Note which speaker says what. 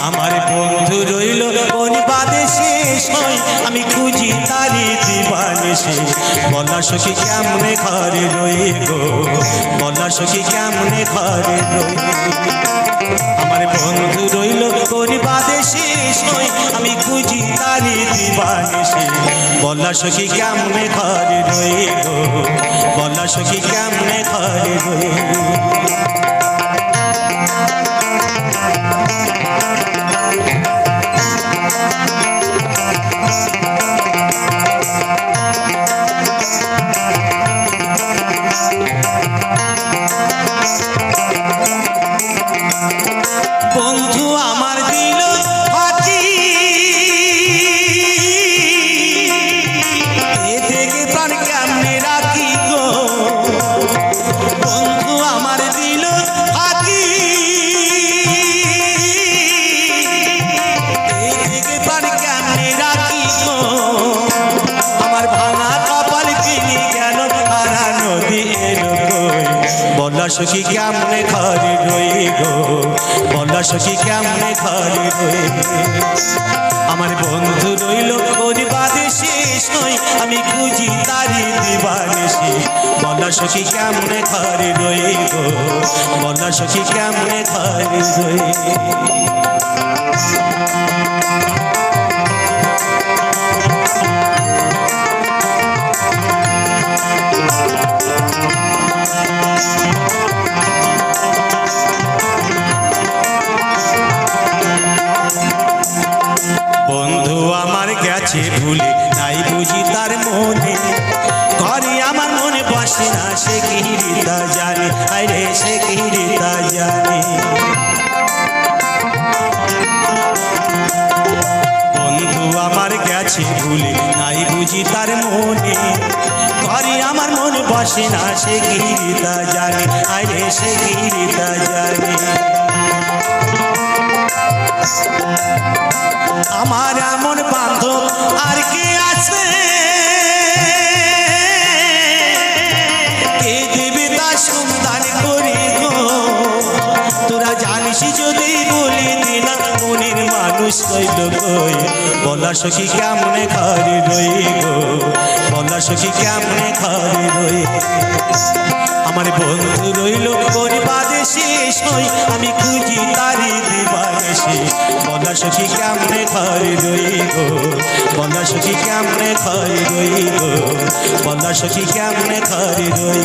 Speaker 1: আমার বন্ধু রইল কোন বাদেশে সই আমি খুঁজি তারি দিবানিশি বলা সখী কেমনে ঘরে রই গো বলা সখী কেমনে ঘরে রই আমার বন্ধু রইল কোন বাদেশে সই আমি খুঁজি তারি দিবানিশি বলা সখী কেমনে ঘরে রই গো বলা সখী কেমনে ঘরে রই বন্ধু আমার দিল ফাঁকি এ থেকে প্রাণ কেমনে রাখি গো বন্ধু আমার দিল ফাঁকি এ থেকে প্রাণ কেমনে রাখি গো আমার ভাঙা কপাল কিনি গেল হারা নদী এলো বলা সখী কেমনে ঘরে রই গো বলা সখী কেমনে ঘরে রই আমার বন্ধু রইল কোন বাদেশে সই আমি খুঁজি তারি দিবানিশি বলা সখী কেমনে ঘরে রই গো বলা সখী কেমনে ঘরে রই বন্ধু আমার গেছে ভুলে নাই বুঝি তার মনে ঘরে আমার মনে বসে না সে কি তা জানে আরে সে কি তা জানে বন্ধু আমার গেছে ভুলে নাই বুঝি তার মনে ঘরে আমার মনে বসে না সে কি তা জানে আরে সে কি তা জানে আমার এমন বান্ধব আর কি আছে কে দেবে তা সন্ধান করি গো তোরা জানিস যদি বলি দিনা মনের মানুষ কইল কই বলা সখী কেমনে ঘরে রই গো বলা সখী কেমনে ঘরে রই আমার বন্ধু রইল কোন বাদেশে সই আমি খুঁজি তারি দিবানিশি বলা সখী কেমনে ঘরে রই গো বলা সখী কেমনে ঘরে রই গো বলা সখী কেমনে ঘরে রই